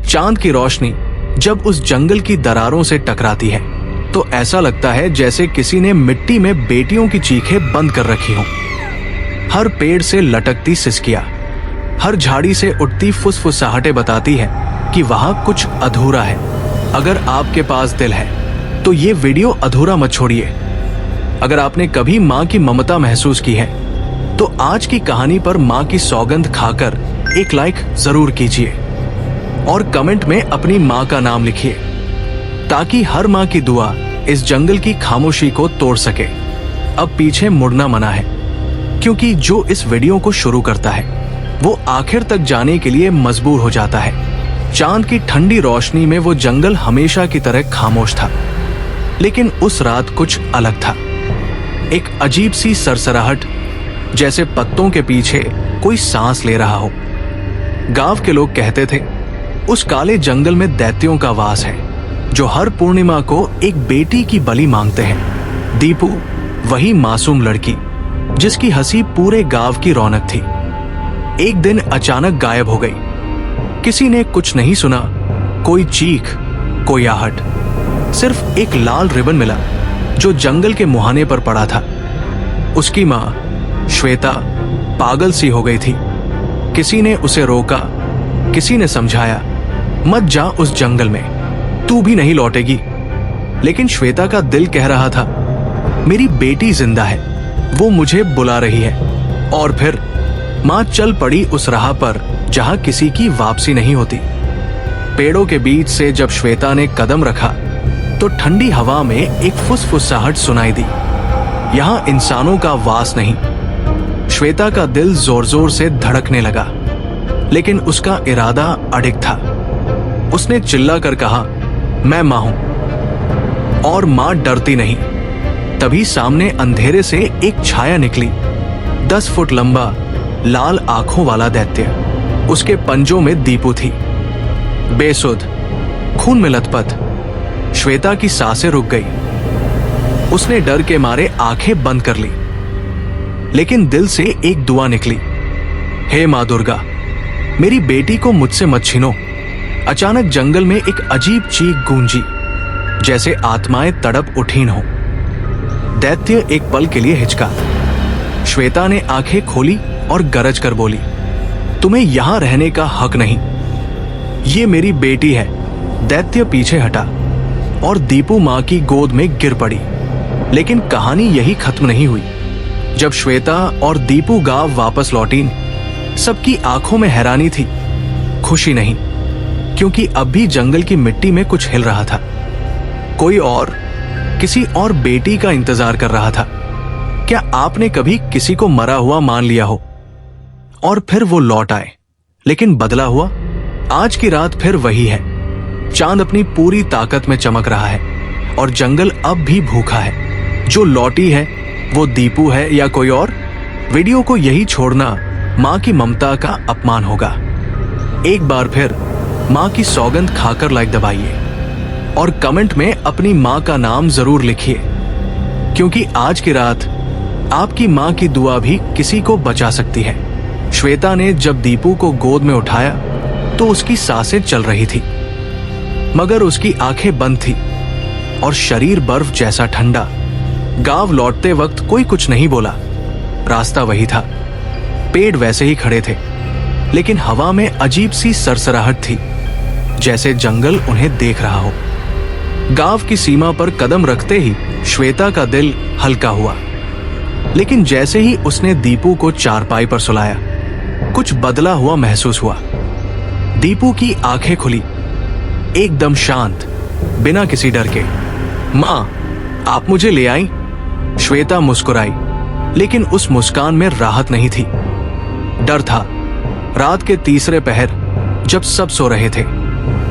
चांद की रोशनी जब उस जंगल की दरारों से टकराती है तो ऐसा लगता है जैसे किसी ने मिट्टी में बेटियों की चीखें बंद कर रखी हों। हर पेड़ से लटकती सिसकियां, हर झाड़ी से उठती फुसफुसाहटें बताती है कि वहां कुछ अधूरा है। अगर आपके पास दिल है तो ये वीडियो अधूरा मत छोड़िए। अगर आपने कभी माँ की ममता महसूस की है तो आज की कहानी पर माँ की सौगंध खाकर एक लाइक जरूर कीजिए और कमेंट में अपनी माँ का नाम लिखिए ताकि हर माँ की दुआ इस जंगल की खामोशी को तोड़ सके। अब पीछे मुड़ना मना है, क्योंकि जो इस वीडियो को शुरू करता है वो आखिर तक जाने के लिए मजबूर हो जाता है। चांद की ठंडी रोशनी में वो जंगल हमेशा की तरह खामोश था, लेकिन उस रात कुछ अलग था। एक अजीब सी सरसराहट, जैसे पत्तों के पीछे कोई सांस ले रहा हो। गांव के लोग कहते थे उस काले जंगल में दैत्यों का वास है जो हर पूर्णिमा को एक बेटी की बलि मांगते हैं। दीपू, वही मासूम लड़की जिसकी हंसी पूरे गांव की रौनक थी, एक दिन अचानक गायब हो गई। किसी ने कुछ नहीं सुना, कोई चीख, कोई आहट, सिर्फ एक लाल रिबन मिला जो जंगल के मुहाने पर पड़ा था। उसकी माँ श्वेता पागल सी हो गई थी। किसी ने उसे रोका, किसी ने समझाया, मत जा उस जंगल में, तू भी नहीं लौटेगी। लेकिन श्वेता का दिल कह रहा था, मेरी बेटी जिंदा है, वो मुझे बुला रही है। और फिर माँ चल पड़ी उस राह पर जहां किसी की वापसी नहीं होती। पेड़ों के बीच से जब श्वेता ने कदम रखा तो ठंडी हवा में एक फुसफुसाहट सुनाई दी। यहां इंसानों का वास नहीं। श्वेता का दिल जोर जोर से धड़कने लगा, लेकिन उसका इरादा अडिग था। उसने चिल्ला कर कहा, मैं मां हूं। और मां डरती नहीं। तभी सामने अंधेरे से एक छाया निकली, 10 फुट लंबा, लाल आंखों वाला दैत्य। उसके पंजों में दीपू थी, बेसुध, खून में लथपथ। श्वेता की सांसें रुक गई। उसने डर के मारे आंखें बंद कर ली, लेकिन दिल से एक दुआ निकली, हे मां दुर्गा, मेरी बेटी को मुझसे मत छीनो। अचानक जंगल में एक अजीब चीख गूंजी, जैसे आत्माएं तड़प उठीन हो। दैत्य एक पल के लिए हिचका। श्वेता ने आंखें खोली और गरज कर बोली, तुम्हें यहां रहने का हक नहीं, ये मेरी बेटी है। दैत्य पीछे हटा और दीपू मां की गोद में गिर पड़ी। लेकिन कहानी यही खत्म नहीं हुई। जब श्वेता और दीपू गांव वापस लौटी, सबकी आंखों में हैरानी थी, खुशी नहीं, क्योंकि अब भी जंगल की मिट्टी में कुछ हिल रहा था। कोई और किसी और बेटी का इंतजार कर रहा था। क्या आपने कभी किसी को मरा हुआ मान लिया हो और फिर वो लौट आए, लेकिन बदला हुआ? आज की रात फिर वही है। चांद अपनी पूरी ताकत में चमक रहा है और जंगल अब भी भूखा है। जो लौटी है वो दीपू है या कोई और? वीडियो को यही छोड़ना मां की ममता का अपमान होगा। एक बार फिर मां की सौगंध खाकर लाइक दबाइए और कमेंट में अपनी मां का नाम जरूर लिखिए, क्योंकि आज की रात आपकी मां की दुआ भी किसी को बचा सकती है। श्वेता ने जब दीपू को गोद में उठाया तो उसकी सांसें चल रही थी, मगर उसकी आंखें बंद थी और शरीर बर्फ जैसा ठंडा। गांव लौटते वक्त कोई कुछ नहीं बोला। रास्ता वही था, पेड़ वैसे ही खड़े थे, लेकिन हवा में अजीब सी सरसराहट थी, जैसे जंगल उन्हें देख रहा हो। गांव की सीमा पर कदम रखते ही श्वेता का दिल हल्का हुआ, लेकिन जैसे ही उसने दीपू को चारपाई पर सुलाया, कुछ बदला हुआ महसूस हुआ। दीपू की आंखें खुली, एकदम शांत, बिना किसी डर के। मां, आप मुझे ले आई? श्वेता मुस्कुराई, लेकिन उस मुस्कान में राहत नहीं थी, डर था। रात के तीसरे पहर जब सब सो रहे थे,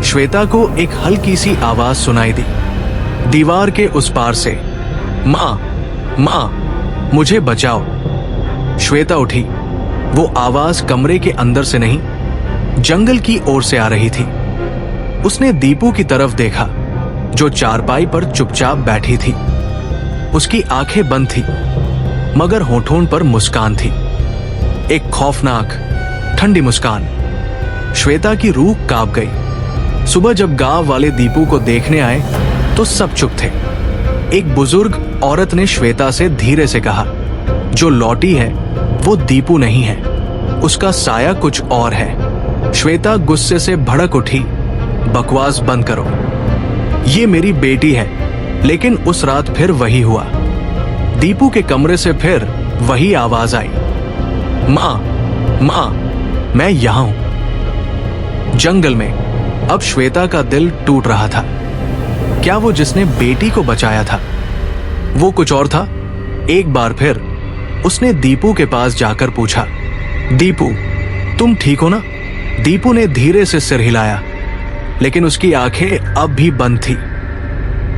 श्वेता को एक हल्की सी आवाज सुनाई दी, दीवार के उस पार से, मां, मां, मुझे बचाओ। श्वेता उठी। वो आवाज कमरे के अंदर से नहीं, जंगल की ओर से आ रही थी। उसने दीपू की तरफ देखा, जो चारपाई पर चुपचाप बैठी थी। उसकी आंखें बंद थी, मगर होठों पर मुस्कान थी, एक खौफनाक ठंडी मुस्कान। श्वेता की रूह कांप गई। सुबह जब गांव वाले दीपू को देखने आए तो सब चुप थे। एक बुजुर्ग औरत ने श्वेता से धीरे से कहा, जो लौटी है वो दीपू नहीं है, उसका साया कुछ और है। श्वेता गुस्से से भड़क उठी, बकवास बंद करो, ये मेरी बेटी है। लेकिन उस रात फिर वही हुआ। दीपू के कमरे से फिर वही आवाज आई, माँ माँ मैं यहां हूं। जंगल में अब श्वेता का दिल टूट रहा था। क्या वो जिसने बेटी को बचाया था वो कुछ और था? एक बार फिर उसने दीपू के पास जाकर पूछा, दीपू तुम ठीक हो ना? दीपू ने धीरे से सिर हिलाया, लेकिन उसकी आंखें अब भी बंद थी।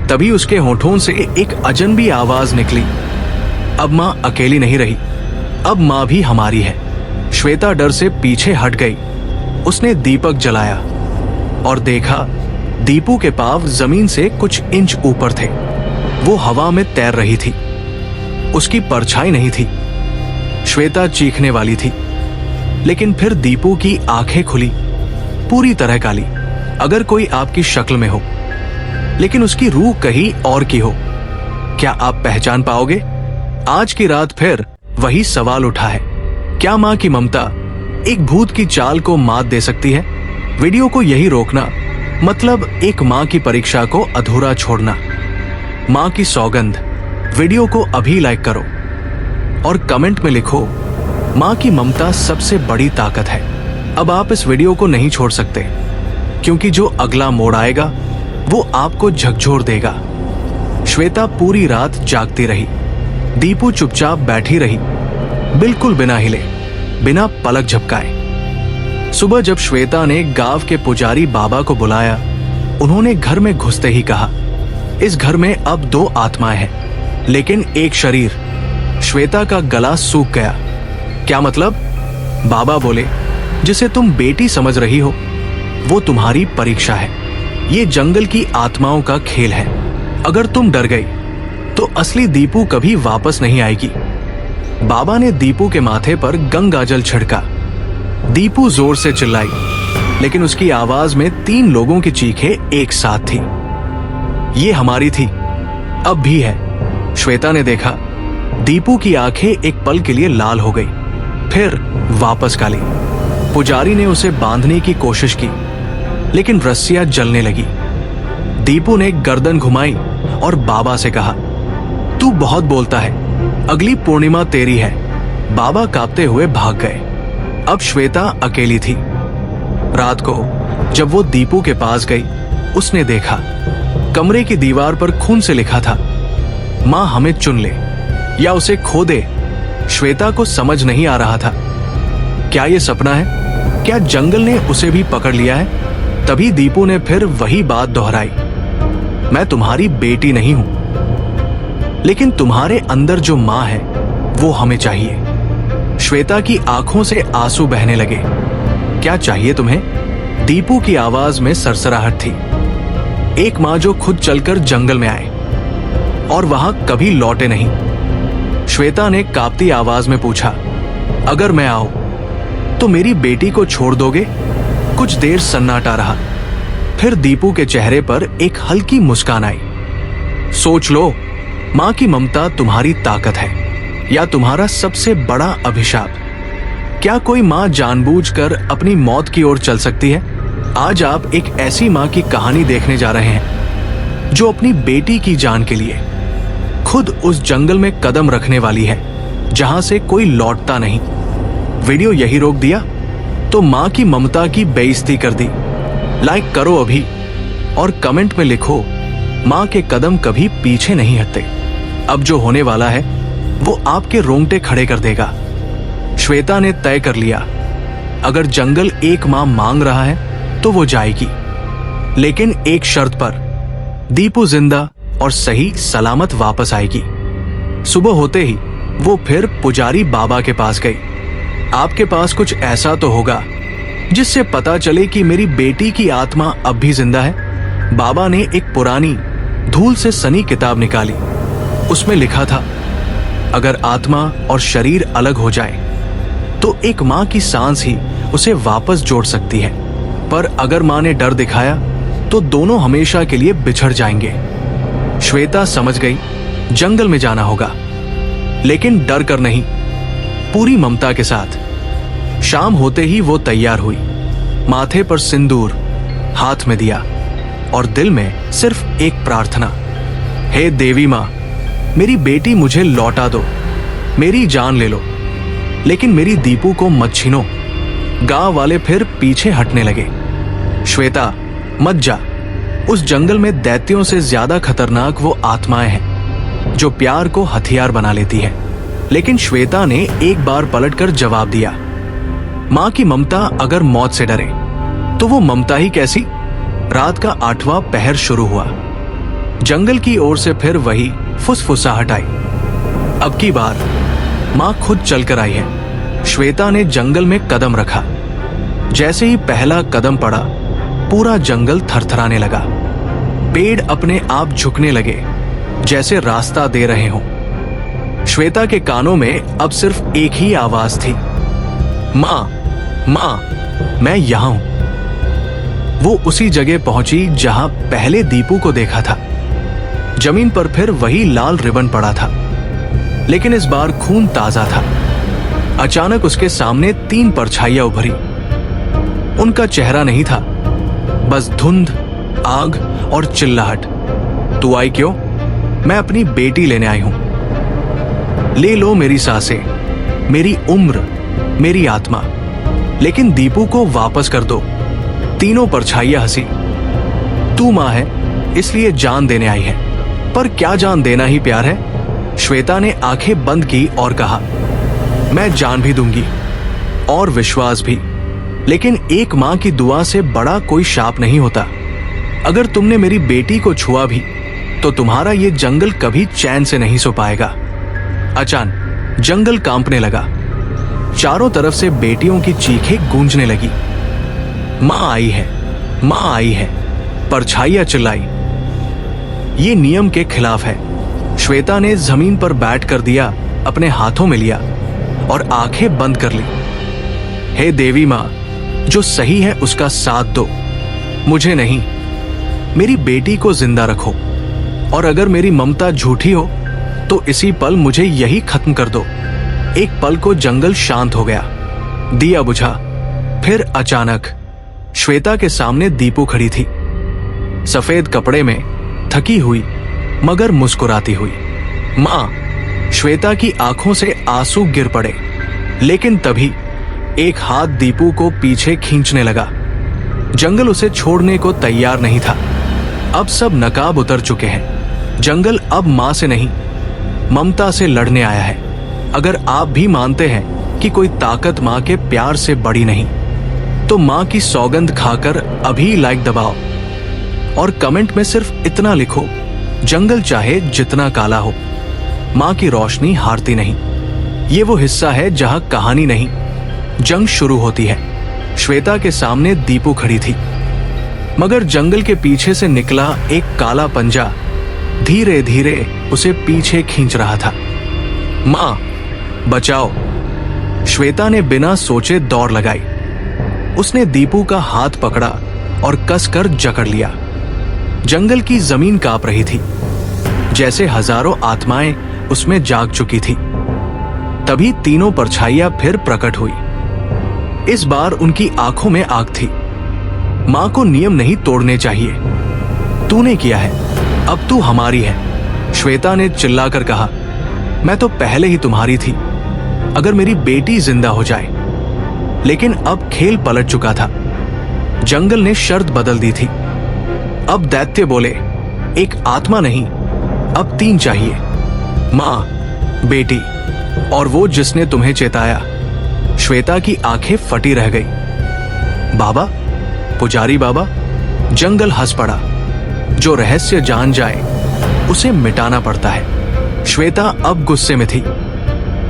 तभी उसके होठों से एक अजनबी आवाज निकली, अब मां अकेली नहीं रही, अब मां भी हमारी है। श्वेता डर से पीछे हट गई। उसने दीपक जलाया और देखा दीपू के पांव जमीन से कुछ इंच ऊपर थे। वो हवा में तैर रही थी, उसकी परछाई नहीं थी। श्वेता चीखने वाली थी, लेकिन फिर दीपू की आंखें खुली, पूरी तरह काली, अगर कोई आपकी शक्ल में हो, लेकिन उसकी रूह कहीं और की हो। क्या आप पहचान पाओगे? आज की रात फिर वही सवाल उठा है, क्या मां की ममता एक भूत की चाल को मात दे सकती है? वीडियो को यही रोकना मतलब एक मां की परीक्षा को अधूरा छोड़ना। मां की सौगंध। वीडियो को अभी लाइक करो और कमेंट में लिखो, मां की ममता सबसे बड़ी ताकत है। अब आप इस वीडियो को नहीं छोड़ सकते, क्योंकि जो अगला मोड़ आएगा वो आपको झकझोर देगा। श्वेता पूरी रात जागती रही। दीपू चुपचाप बैठी रही, बिल्कुल बिना हिले, बिना पलक झपकाए। सुबह जब श्वेता ने गांव के पुजारी बाबा को बुलाया, उन्होंने घर में घुसते ही कहा, इस घर में अब 2 आत्माएं हैं, लेकिन एक शरीर। श्वेता का गला सूख गया। क्या मतलब? बाबा बोले, जिसे तुम बेटी समझ रही हो वो तुम्हारी परीक्षा है। ये जंगल की आत्माओं का खेल है। अगर तुम डर गई तो असली दीपू कभी वापस नहीं आएगी। बाबा ने दीपू के माथे पर गंगा जल छिड़का। दीपू जोर से चिल्लाई, लेकिन उसकी आवाज में 3 लोगों की चीखें एक साथ थी। ये हमारी थी, अब भी है। श्वेता ने देखा, दीपू की आंखें एक पल के लिए लाल हो गई, फिर वापस काली। पुजारी ने उसे बांधने की कोशिश की, लेकिन रस्सियां जलने लगी। दीपू ने गर्दन घुमाई और बाबा से कहा, तू बहुत बोलता है, अगली पूर्णिमा तेरी है। बाबा कांपते हुए भाग गए। अब श्वेता अकेली थी। रात को जब वो दीपू के पास गई, उसने देखा कमरे की दीवार पर खून से लिखा था, मां हमें चुन ले या उसे खो दे। श्वेता को समझ नहीं आ रहा था, क्या ये सपना है? क्या जंगल ने उसे भी पकड़ लिया है? तभी दीपू ने फिर वही बात दोहराई, मैं तुम्हारी बेटी नहीं हूं, लेकिन तुम्हारे अंदर जो मां है वो हमें चाहिए। श्वेता की आंखों से आंसू बहने लगे। क्या चाहिए तुम्हें? दीपू की आवाज में सरसराहट थी। एक मां जो खुद चलकर जंगल में आए और वहां कभी लौटे नहीं। श्वेता ने कांपती आवाज में पूछा, अगर मैं आऊं तो मेरी बेटी को छोड़ दोगे? कुछ देर सन्नाटा रहा, फिर दीपू के चेहरे पर एक हल्की मुस्कान आई। सोच लो, मां की ममता तुम्हारी ताकत है या तुम्हारा सबसे बड़ा अभिशाप। क्या कोई मां जानबूझकर अपनी मौत की ओर चल सकती है? आज आप एक ऐसी मां की कहानी देखने जा रहे हैं जो अपनी बेटी की जान के लिए खुद उस जंगल में कदम रखने वाली है जहां से कोई लौटता नहीं। वीडियो यही रोक दिया तो मां की ममता की बेइज्जती कर दी। लाइक करो अभी और कमेंट में लिखो, मां के कदम कभी पीछे नहीं हटते। अब जो होने वाला है वो आपके रोंगटे खड़े कर देगा। श्वेता ने तय कर लिया, अगर जंगल एक मां मांग रहा है तो वो जाएगी, लेकिन एक शर्त पर, दीपू जिंदा और सही सलामत वापस आएगी। सुबह होते ही वो फिर पुजारी बाबा के पास गई। आपके पास कुछ ऐसा तो होगा जिससे पता चले कि मेरी बेटी की आत्मा अब भी जिंदा है। बाबा ने एक पुरानी धूल से सनी किताब निकाली। उसमें लिखा था, अगर आत्मा और शरीर अलग हो जाए तो एक मां की सांस ही उसे वापस जोड़ सकती है, पर अगर मां ने डर दिखाया तो दोनों हमेशा के लिए बिछड़ जाएंगे। श्वेता समझ गई जंगल में जाना होगा, लेकिन डर कर नहीं, पूरी ममता के साथ। शाम होते ही वो तैयार हुई, माथे पर सिंदूर, हाथ में दिया और दिल में सिर्फ एक प्रार्थना, हे देवी मां, मेरी बेटी मुझे लौटा दो, मेरी जान ले लो, लेकिन मेरी दीपू को मत छीनो। गांव वाले फिर पीछे हटने लगे। श्वेता मत जा, उस जंगल में दैत्यों से ज्यादा खतरनाक वो आत्माएं हैं जो प्यार को हथियार बना लेती है। लेकिन श्वेता ने एक बार पलटकर जवाब दिया, मां की ममता अगर मौत से डरे तो वो ममता ही कैसी। रात का 8वां पहर शुरू हुआ। जंगल की ओर से फिर वही फुसफुसाहट आई। अब की बार मां खुद चलकर आई है। श्वेता ने जंगल में कदम रखा। जैसे ही पहला कदम पड़ा, पूरा जंगल थरथराने लगा। पेड़ अपने आप झुकने लगे, जैसे रास्ता दे रहे हों। श्वेता के कानों में अब सिर्फ एक ही आवाज थी, मां, मां, मैं यहां हूं। वो उसी जगह पहुंची जहां पहले दीपू को देखा था। जमीन पर फिर वही लाल रिबन पड़ा था, लेकिन इस बार खून ताजा था। अचानक उसके सामने 3 परछाइयां उभरी। उनका चेहरा नहीं था, बस धुंध, आग और चिल्लाहट। तू आई क्यों? मैं अपनी बेटी लेने आई हूं। ले लो मेरी सांसें, मेरी उम्र, मेरी आत्मा, लेकिन दीपू को वापस कर दो। तीनों परछाइयां हंसी। तू मां है, इसलिए जान देने आई है। पर क्या जान देना ही प्यार है? श्वेता ने आंखें बंद की और कहा, मैं जान भी दूंगी और विश्वास भी, लेकिन एक मां की दुआ से बड़ा कोई शाप नहीं होता। अगर तुमने मेरी बेटी को छुआ भी तो तुम्हारा ये जंगल कभी चैन से नहीं सो पाएगा। अचानक जंगल कांपने लगा। चारों तरफ से बेटियों की चीखें गूंजने लगी। मां आई है, मां आई है, परछाइयां चिल्लाई। ये नियम के खिलाफ है। श्वेता ने जमीन पर बैठ कर दिया अपने हाथों में लिया और आंखें बंद कर ली। हे देवी मां, जो सही है उसका साथ दो, मुझे नहीं, मेरी बेटी को जिंदा रखो। और अगर मेरी ममता झूठी हो तो इसी पल मुझे यही खत्म कर दो। एक पल को जंगल शांत हो गया। दिया बुझा। फिर अचानक श्वेता के सामने दीपू खड़ी थी, सफेद कपड़े में, थकी हुई मगर मुस्कुराती हुई। मां, श्वेता की आंखों से आंसू गिर पड़े, लेकिन तभी एक हाथ दीपू को पीछे खींचने लगा। जंगल उसे छोड़ने को तैयार नहीं था। अब सब नकाब उतर चुके हैं। जंगल अब मां से नहीं, ममता से लड़ने आया है। अगर आप भी मानते हैं कि कोई ताकत मां के प्यार से बड़ी नहीं, तो मां की सौगंध खाकर अभी लाइक दबाओ और कमेंट में सिर्फ इतना लिखो, जंगल चाहे जितना काला हो, मां की रोशनी हारती नहीं। ये वो हिस्सा है जहां कहानी नहीं, जंग शुरू होती है। श्वेता के सामने दीपू खड़ी थी, मगर जंगल के पीछे से निकला एक काला पंजा धीरे धीरे उसे पीछे खींच रहा था। मां, बचाओ। श्वेता ने बिना सोचे दौड़ लगाई। उसने दीपू का हाथ पकड़ा और कसकर जकड़ लिया। जंगल की जमीन कांप रही थी, जैसे हजारों आत्माएं उसमें जाग चुकी थी। तभी तीनों परछाइयां फिर प्रकट हुई। इस बार उनकी आंखों में आग थी। मां को नियम नहीं तोड़ने चाहिए। तूने किया है, अब तू हमारी है। श्वेता ने चिल्लाकर कहा, मैं तो पहले ही तुम्हारी थी, अगर मेरी बेटी जिंदा हो जाए। लेकिन अब खेल पलट चुका था। जंगल ने शर्त बदल दी थी। अब दैत्य बोले, एक आत्मा नहीं, अब 3 चाहिए, मां, बेटी और वो जिसने तुम्हें चेताया। श्वेता की आंखें फटी रह गई। बाबा, पुजारी बाबा। जंगल हंस पड़ा। जो रहस्य जान जाए उसे मिटाना पड़ता है। श्वेता अब गुस्से में थी।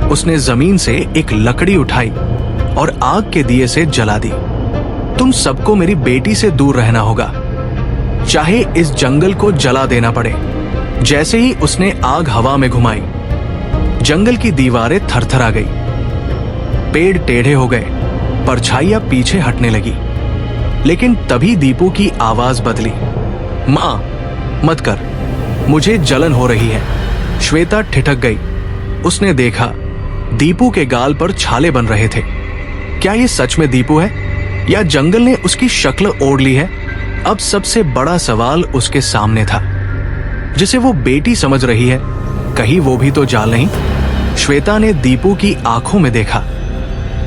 उसने जमीन से एक लकड़ी उठाई और आग के दिए से जला दी। तुम सबको मेरी बेटी से दूर रहना होगा, चाहे इस जंगल को जला देना पड़े। जैसे ही उसने आग हवा में घुमाई, जंगल की दीवारें थरथरा गई। पेड़ टेढ़े हो गए, परछाइयां पीछे हटने लगी। लेकिन तभी दीपू की आवाज बदली। माँ, मत कर, मुझे जलन हो रही है। श्वेता ठिठक गई। उसने देखा दीपू के गाल पर छाले बन रहे थे। क्या ये सच में दीपू है या जंगल ने उसकी शक्ल ओढ़ ली है? अब सबसे बड़ा सवाल उसके सामने था। जिसे वो बेटी समझ रही है, कहीं वो भी तो जाल नहीं? श्वेता ने दीपू की आंखों में देखा।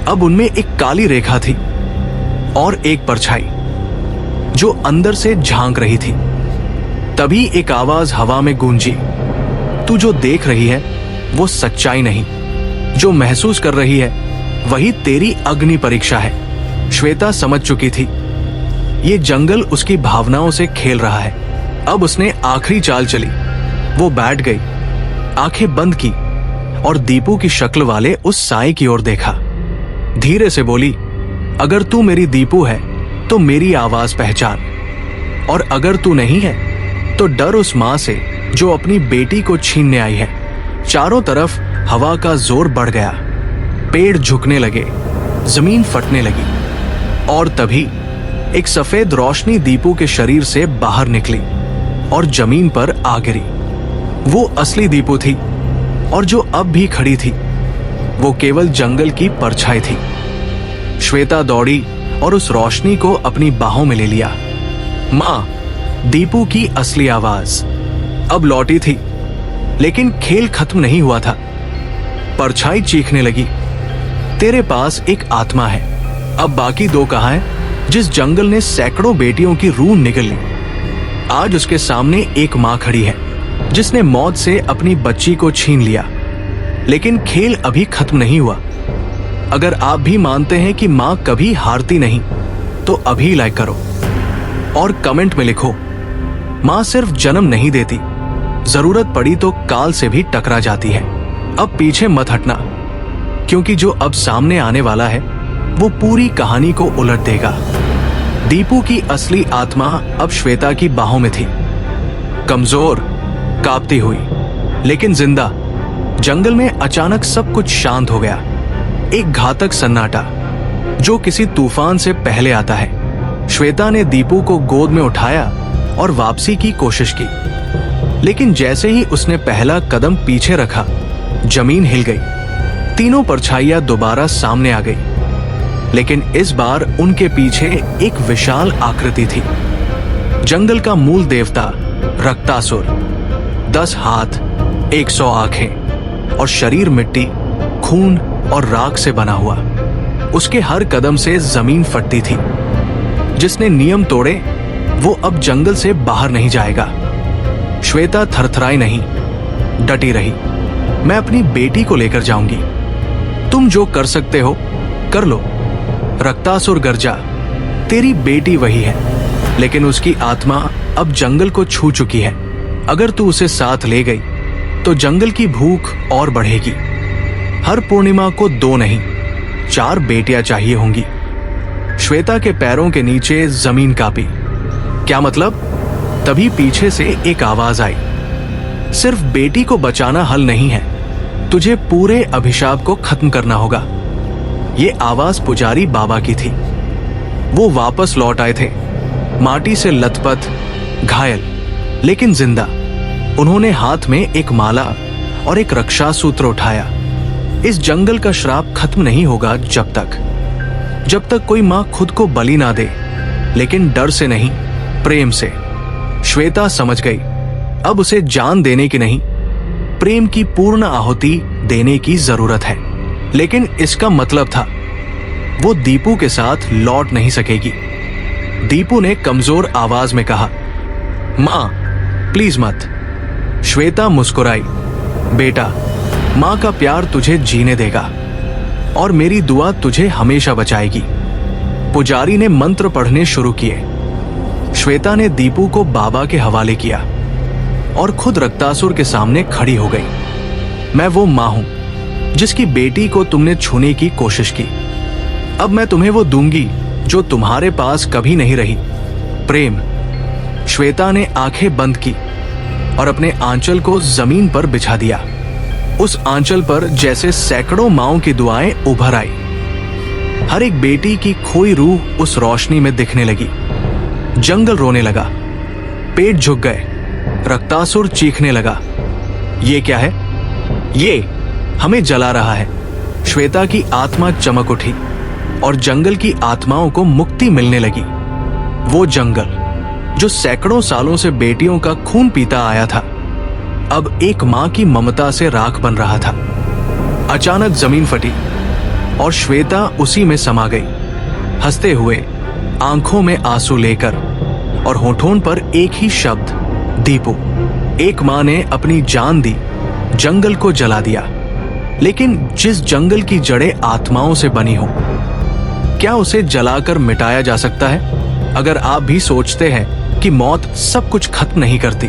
अब उनमें एक काली रेखा थी और एक परछाई जो अंदर से झांक रही थी। तभी एक आवाज हवा में गूंजी, तू जो देख रही है वो सच्चाई नहीं, जो महसूस कर रही है वही तेरी अग्नि परीक्षा है। श्वेता समझ चुकी थी ये जंगल उसकी भावनाओं से खेल रहा है। अब उसने आखिरी चाल चली। वो बैठ गई, आंखें बंद की और दीपू की शक्ल वाले उस साए की ओर देखा। धीरे से बोली, अगर तू मेरी दीपू है तो मेरी आवाज पहचान, और अगर तू नहीं है तो डर उस मां से जो अपनी बेटी को छीनने आई है। चारों तरफ हवा का जोर बढ़ गया। पेड़ झुकने लगे, जमीन फटने लगी और तभी एक सफेद रोशनी दीपू के शरीर से बाहर निकली और जमीन पर आ गिरी। वो असली दीपू थी और जो अब भी खड़ी थी वो केवल जंगल की परछाई थी। श्वेता दौड़ी और उस रोशनी को अपनी बाहों में ले लिया। मां, दीपू की असली आवाज अब लौटी थी, लेकिन खेल खत्म नहीं हुआ था। परछाई चीखने लगी, तेरे पास एक आत्मा है। अब बाकी दो कहां हैं? जिस जंगल ने सैकड़ों बेटियों की रूह निगल ली, आज उसके सामने एक मां खड़ी है जिसने मौत से अपनी बच्ची को छीन लिया। लेकिन खेल अभी खत्म नहीं हुआ। अगर आप भी मानते हैं कि मां कभी हारती नहीं तो अभी लाइक करो और कमेंट में लिखो, मां सिर्फ जन्म नहीं देती, जरूरत पड़ी तो काल से भी टकरा जाती है। अब पीछे मत हटना, क्योंकि जो अब सामने आने वाला है वो पूरी कहानी को उलट देगा। दीपू की असली आत्मा अब श्वेता की बाहों में थी, कमजोर, कांपती हुई, लेकिन जिंदा। जंगल में अचानक सब कुछ शांत हो गया। एक घातक सन्नाटा जो किसी तूफान से पहले आता है। श्वेता ने दीपू को गोद में उठाया और वापसी की कोशिश की, लेकिन जैसे ही उसने पहला कदम पीछे रखा, जमीन हिल गई। तीनों परछाइयां दोबारा सामने आ गई, लेकिन इस बार उनके पीछे एक विशाल आकृति थी। जंगल का मूल देवता रक्तासुर, 10 हाथ, 100 आंखें और शरीर मिट्टी, खून और राख से बना हुआ। उसके हर कदम से जमीन फटती थी। जिसने नियम तोड़े वो अब जंगल से बाहर नहीं जाएगा। श्वेता थरथराई नहीं, डटी रही। मैं अपनी बेटी को लेकर जाऊंगी। तुम जो कर सकते हो कर लो। रक्तासुर गर्जा, तेरी बेटी वही है, लेकिन उसकी आत्मा अब जंगल को छू चुकी है। अगर तू उसे साथ ले गई तो जंगल की भूख और बढ़ेगी। हर पूर्णिमा को 2 नहीं 4 बेटियां चाहिए होंगी। श्वेता के पैरों के नीचे जमीन कांपी। क्या मतलब? तभी पीछे से एक आवाज आई, सिर्फ बेटी को बचाना हल नहीं है, तुझे पूरे अभिशाप को खत्म करना होगा। ये आवाज पुजारी बाबा की थी। वो वापस लौट आए थे, माटी से लथपथ, घायल, लेकिन जिंदा। उन्होंने हाथ में एक माला और एक रक्षा सूत्र उठाया। इस जंगल का श्राप खत्म नहीं होगा जब तक कोई मां खुद को बलि ना दे, लेकिन डर से नहीं, प्रेम से। श्वेता समझ गई, अब उसे जान देने की नहीं, प्रेम की पूर्ण आहुति देने की जरूरत है। लेकिन इसका मतलब था वो दीपू के साथ लौट नहीं सकेगी। दीपू ने कमजोर आवाज में कहा, मां प्लीज मत। श्वेता मुस्कुराई, बेटा, मां का प्यार तुझे जीने देगा और मेरी दुआ तुझे हमेशा बचाएगी। पुजारी ने मंत्र पढ़ने शुरू किए। श्वेता ने दीपू को बाबा के हवाले किया और खुद रक्तासुर के सामने खड़ी हो गई। मैं वो मां हूं जिसकी बेटी को तुमने छूने की कोशिश की। अब मैं तुम्हें वो दूंगी जो तुम्हारे पास कभी नहीं रही, प्रेम। श्वेता ने आंखें बंद की और अपने आंचल को जमीन पर बिछा दिया। उस आंचल पर जैसे सैकड़ों माओं की दुआएं उभर आई। हर एक बेटी की खोई रूह उस रोशनी में दिखने लगी। जंगल रोने लगा, पेड़ झुक गए, रक्तासुर चीखने लगा। ये क्या है? ये हमें जला रहा है। श्वेता की आत्मा चमक उठी और जंगल की आत्माओं को मुक्ति मिलने लगी। वो जंगल जो सैकड़ों सालों से बेटियों का खून पीता आया था, अब एक मां की ममता से राख बन रहा था। अचानक जमीन फटी और श्वेता उसी में समा गई, हंसते हुए, आंखों में आंसू लेकर और होठों पर एक ही शब्द, दीपू। एक मां ने अपनी जान दी, जंगल को जला दिया। लेकिन जिस जंगल की जड़ें आत्माओं से बनी हो, क्या उसे जलाकर मिटाया जा सकता है? अगर आप भी सोचते हैं कि मौत सब कुछ खत्म नहीं करती,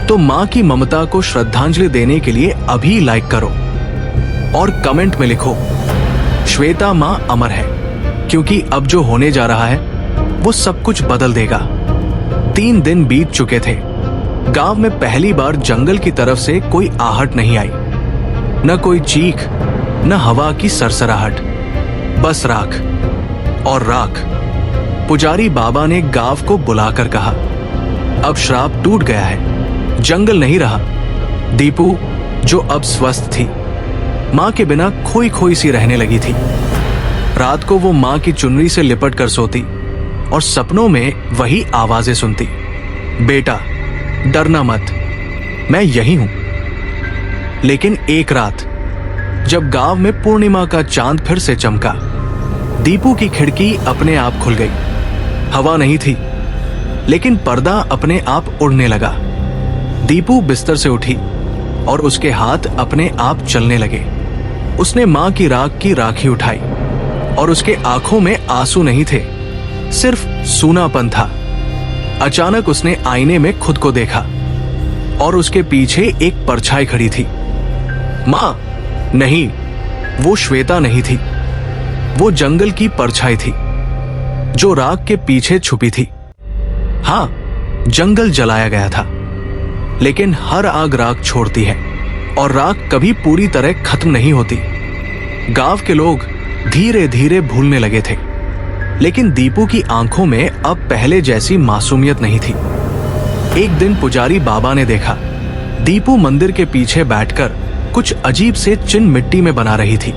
तो मां की ममता को श्रद्धांजलि देने के लिए अभी लाइक करो और कमेंट में लिखो, श्वेता मां अमर है, क्योंकि अब जो होने जा रहा है वो सब कुछ बदल देगा। 3 दिन बीत चुके थे। गांव में पहली बार जंगल की तरफ से कोई आहट नहीं आई, न कोई चीख, न हवा की सरसराहट, बस राख और राख। पुजारी बाबा ने गांव को बुलाकर कहा, अब श्राप टूट गया है, जंगल नहीं रहा। दीपू, जो अब स्वस्थ थी, मां के बिना खोई खोई सी रहने लगी थी। रात को वो मां की चुनरी से लिपट कर सोती और सपनों में वही आवाजें सुनती, बेटा डरना मत, मैं यही हूं। लेकिन एक रात जब गांव में पूर्णिमा का चांद फिर से चमका, दीपू की खिड़की अपने आप खुल गई। हवा नहीं थी, लेकिन पर्दा अपने आप उड़ने लगा। दीपू बिस्तर से उठी और उसके हाथ अपने आप चलने लगे। उसने मां की राख की राखी उठाई और उसके आंखों में आंसू नहीं थे, सिर्फ सूनापन था। अचानक उसने आईने में खुद को देखा और उसके पीछे एक परछाई खड़ी थी। मां नहीं, वो श्वेता नहीं थी, वो जंगल की परछाई थी जो राख के पीछे छुपी थी। हां, जंगल जलाया गया था, लेकिन हर आग राख छोड़ती है और राख कभी पूरी तरह खत्म नहीं होती। गांव के लोग धीरे धीरे भूलने लगे थे, लेकिन दीपू की आंखों में अब पहले जैसी मासूमियत नहीं थी। एक दिन पुजारी बाबा ने देखा, दीपू मंदिर के पीछे बैठकर कुछ अजीब से चिन्ह मिट्टी में बना रही थी।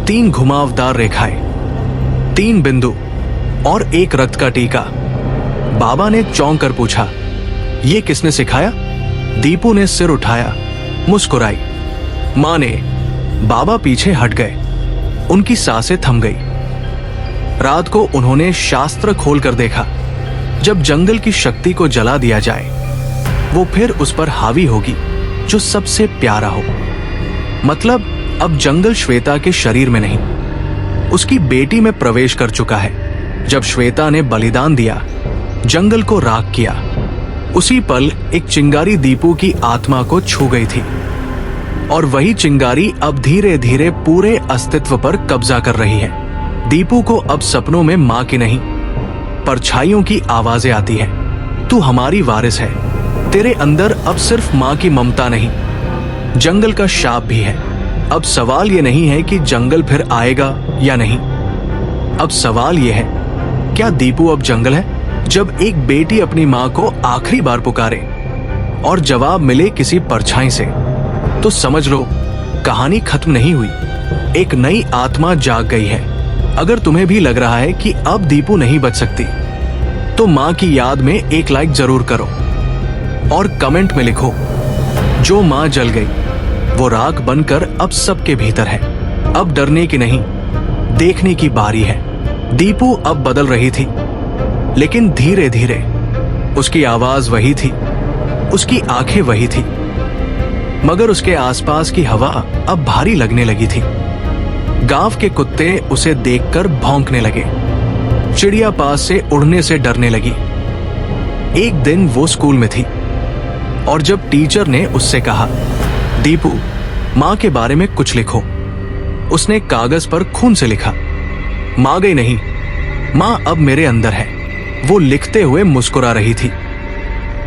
3 घुमावदार रेखाएं, 3 बिंदु और एक रक्त का टीका। बाबा ने चौंक कर पूछा, ये किसने सिखाया? दीपू ने सिर उठाया, मुस्कुराई। मां ने। बाबा पीछे हट गए, उनकी सांसें थम गई। रात को उन्होंने शास्त्र खोलकर देखा, जब जंगल की शक्ति को जला दिया जाए, वो फिर उस पर हावी होगी जो सबसे प्यारा हो। मतलब अब जंगल श्वेता के शरीर में नहीं, उसकी बेटी में प्रवेश कर चुका है। जब श्वेता ने बलिदान दिया, जंगल को राख किया, उसी पल एक चिंगारी दीपू की आत्मा को छू गई थी और वही चिंगारी अब धीरे धीरे पूरे अस्तित्व पर कब्जा कर रही है। दीपू को अब सपनों में मां की नहीं, परछाइयों की आवाजें आती है। तू हमारी वारिस है, तेरे अंदर अब सिर्फ मां की ममता नहीं, जंगल का शाप भी है। अब सवाल ये नहीं है कि जंगल फिर आएगा या नहीं, अब सवाल ये है, क्या दीपू अब जंगल है? जब एक बेटी अपनी मां को आखिरी बार पुकारे और जवाब मिले किसी परछाई से, तो समझ लो कहानी खत्म नहीं हुई, एक नई आत्मा जाग गई है। अगर तुम्हें भी लग रहा है कि अब दीपू नहीं बच सकती, तो मां की याद में एक लाइक जरूर करो और कमेंट में लिखो, जो मां जल गई वो राख बनकर अब सबके भीतर है। अब डरने की नहीं, देखने की बारी है। दीपू अब बदल रही थी, लेकिन धीरे धीरे। उसकी आवाज वही थी, उसकी आंखें वही थी, मगर उसके आसपास की हवा अब भारी लगने लगी थी। गांव के कुत्ते उसे देखकर भौंकने लगे, चिड़िया पास से उड़ने से डरने लगी। एक दिन वो स्कूल में थी और जब टीचर ने उससे कहा, दीपू मां के बारे में कुछ लिखो, उसने कागज पर खून से लिखा, मां गई नहीं, मां अब मेरे अंदर है। वो लिखते हुए मुस्कुरा रही थी।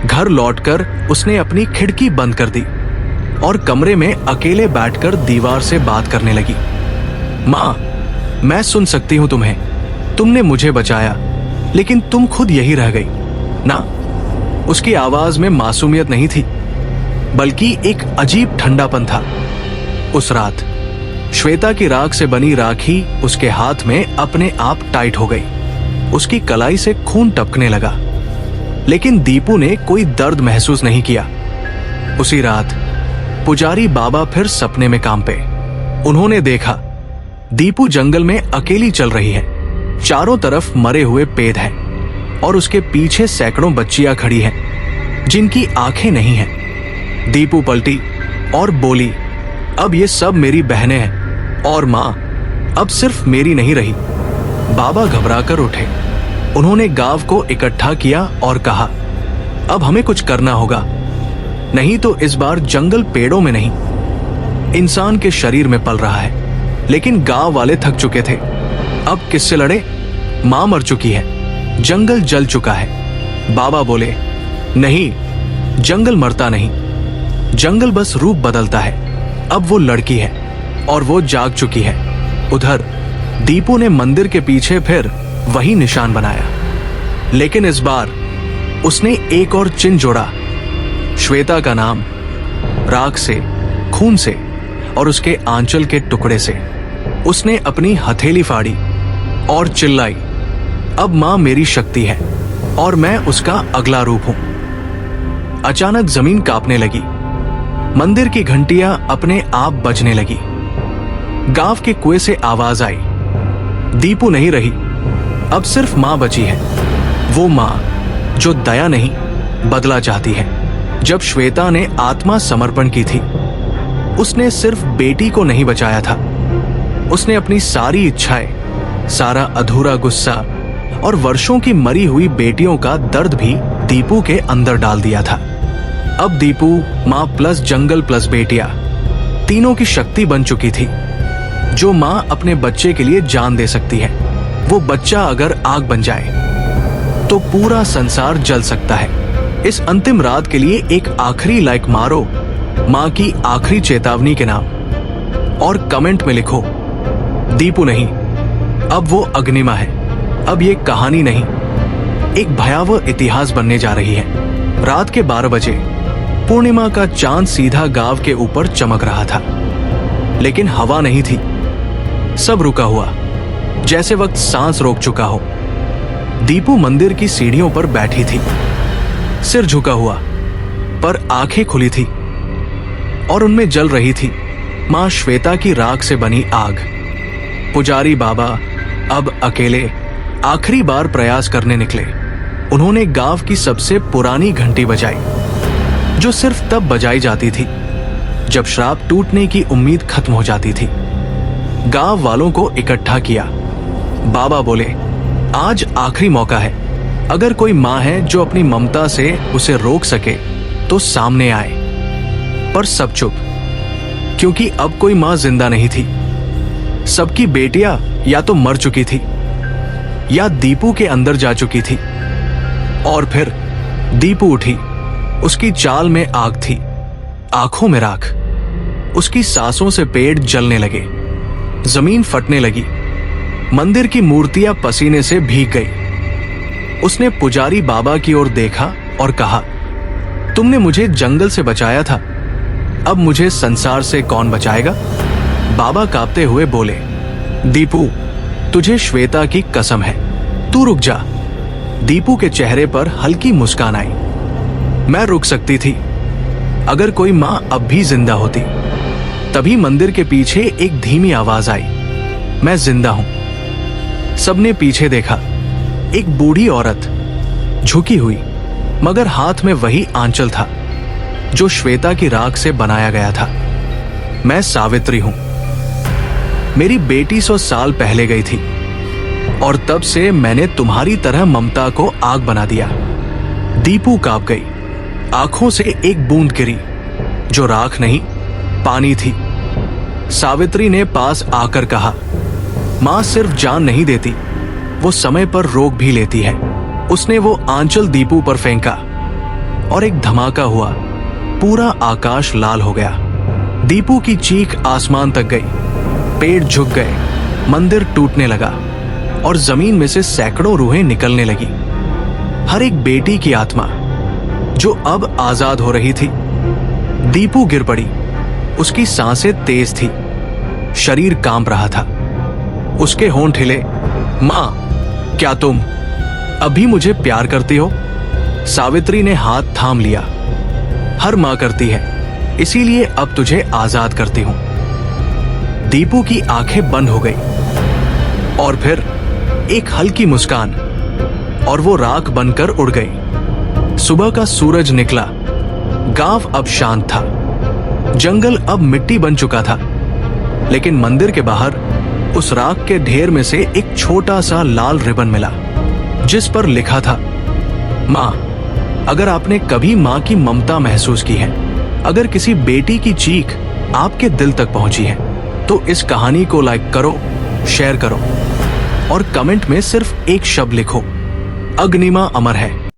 घर लौटकर उसने अपनी खिड़की बंद कर दी और कमरे में अकेले बैठकर दीवार से बात करने लगी। मां, मैं सुन सकती हूं तुम्हें, तुमने मुझे बचाया, लेकिन तुम खुद यही रह गई ना। उसकी आवाज में मासूमियत नहीं थी, बल्कि एक अजीब ठंडापन था। उस रात श्वेता की राख से बनी राखी उसके हाथ में अपने आप टाइट हो गई। उसकी कलाई से खून टपकने लगा, लेकिन दीपू ने कोई दर्द महसूस नहीं किया। उसी रात पुजारी बाबा फिर सपने में काम पे। उन्होंने देखा दीपू जंगल में अकेली चल रही है। चारों तरफ मरे हुए पेड़ हैं और उसके पीछे सैकड़ों बच्चियां खड़ी हैं जिनकी आंखें नहीं हैं। दीपू पलटी और बोली, अब ये सब मेरी बहनें हैं और मां अब सिर्फ मेरी नहीं रही। बाबा घबराकर उठे। उन्होंने गांव को इकट्ठा किया और कहा, अब हमें कुछ करना होगा, नहीं तो इस बार जंगल पेड़ों में नहीं, इंसान के शरीर में पल रहा है। लेकिन गांव वाले थक चुके थे। अब किससे लड़े? मां मर चुकी है, जंगल जल चुका है। बाबा बोले, नहीं, जंगल मरता नहीं, जंगल बस रूप बदलता है। अब वो लड़की है और वो जाग चुकी है। उधर दीपू ने मंदिर के पीछे फिर वही निशान बनाया, लेकिन इस बार उसने एक और चिन्ह जोड़ा, श्वेता का नाम, राख से, खून से और उसके आंचल के टुकड़े से। उसने अपनी हथेली फाड़ी और चिल्लाई, अब मां मेरी शक्ति है और मैं उसका अगला रूप हूं। अचानक जमीन कांपने लगी। मंदिर की घंटियां अपने आप बजने लगी। गांव के कुएं से आवाज आई, दीपू नहीं रही, अब सिर्फ मां बची है। वो मां जो दया नहीं, बदला चाहती है। जब श्वेता ने आत्मा समर्पण की थी, उसने सिर्फ बेटी को नहीं बचाया था, उसने अपनी सारी इच्छाएं, सारा अधूरा गुस्सा और वर्षों की मरी हुई बेटियों का दर्द भी दीपू के अंदर डाल दिया था। अब दीपू मां प्लस जंगल प्लस बेटियां, तीनों की शक्ति बन चुकी थी। जो मां अपने बच्चे के लिए जान दे सकती है, वो बच्चा अगर आग बन जाए तो पूरा संसार जल सकता है। इस अंतिम रात के लिए एक आखिरी लाइक मारो मां की आखिरी चेतावनी के नाम, और कमेंट में लिखो, दीपू नहीं, अब वो अग्निमा है। अब ये कहानी नहीं, एक भयावह इतिहास बनने जा रही है। रात के 12 बजे पूर्णिमा का चांद सीधा गांव के ऊपर चमक रहा था, लेकिन हवा नहीं थी। सब रुका हुआ, जैसे वक्त सांस रोक चुका हो। दीपू मंदिर की सीढ़ियों पर बैठी थी, सिर झुका हुआ, पर आंखें खुली थी और उनमें जल रही थी मां श्वेता की राख से बनी आग। पुजारी बाबा अब अकेले आखिरी बार प्रयास करने निकले। उन्होंने गांव की सबसे पुरानी घंटी बजाई, जो सिर्फ तब बजाई जाती थी जब श्राप टूटने की उम्मीद खत्म हो जाती थी। गांव वालों को इकट्ठा किया। बाबा बोले, आज आखिरी मौका है, अगर कोई मां है जो अपनी ममता से उसे रोक सके तो सामने आए। पर सब चुप, क्योंकि अब कोई मां जिंदा नहीं थी। सबकी बेटियां या तो मर चुकी थी या दीपू के अंदर जा चुकी थी। और फिर दीपू उठी। उसकी चाल में आग थी, आंखों में राख। उसकी सांसों से पेड़ जलने लगे, जमीन फटने लगी, मंदिर की मूर्तियां पसीने से भीग गई। उसने पुजारी बाबा की ओर देखा और कहा, तुमने मुझे जंगल से बचाया था, अब मुझे संसार से कौन बचाएगा? बाबा कांपते हुए बोले, दीपू, तुझे श्वेता की कसम है, तू रुक जा। दीपू के चेहरे पर हल्की मुस्कान आई। मैं रुक सकती थी अगर कोई मां अब भी जिंदा होती। तभी मंदिर के पीछे एक धीमी आवाज आई, मैं जिंदा हूं। सबने पीछे देखा। एक बूढ़ी औरत, झुकी हुई, मगर हाथ में वही आंचल था जो श्वेता की राख से बनाया गया था। मैं सावित्री हूं। मेरी बेटी 100 साल पहले गई थी और तब से मैंने तुम्हारी तरह ममता को आग बना दिया। दीपू कांप गई। आंखों से एक बूंद गिरी जो राख नहीं, पानी थी। सावित्री ने पास आकर कहा, मां सिर्फ जान नहीं देती, वो समय पर रोक भी लेती है। उसने वो आंचल दीपू पर फेंका और एक धमाका हुआ। पूरा आकाश लाल हो गया। दीपू की चीख आसमान तक गई। पेड़ झुक गए मंदिर टूटने लगा और जमीन में से सैकड़ों रूहें निकलने लगी। हर एक बेटी की आत्मा जो अब आजाद हो रही थी। दीपू गिर पड़ी। उसकी सांसें तेज थी, शरीर कांप रहा था। उसके होंठ हिले। मां, क्या तुम अभी मुझे प्यार करती हो? सावित्री ने हाथ थाम लिया। हर मां करती है, इसीलिए अब तुझे आजाद करती हूं। दीपू की आंखें बंद हो गई और फिर एक हल्की मुस्कान, और वो राख बनकर उड़ गई। सुबह का सूरज निकला। गांव अब शांत था। जंगल अब मिट्टी बन चुका था, लेकिन मंदिर के बाहर उस राख के ढेर में से एक छोटा सा लाल रिबन मिला, जिस पर लिखा था, मां, अगर आपने कभी मां की ममता महसूस की है, अगर किसी बेटी की चीख आपके दिल तक पहुंची है, तो इस कहानी को लाइक करो, शेयर करो और कमेंट में सिर्फ एक शब्द लिखो, अग्निमा अमर है।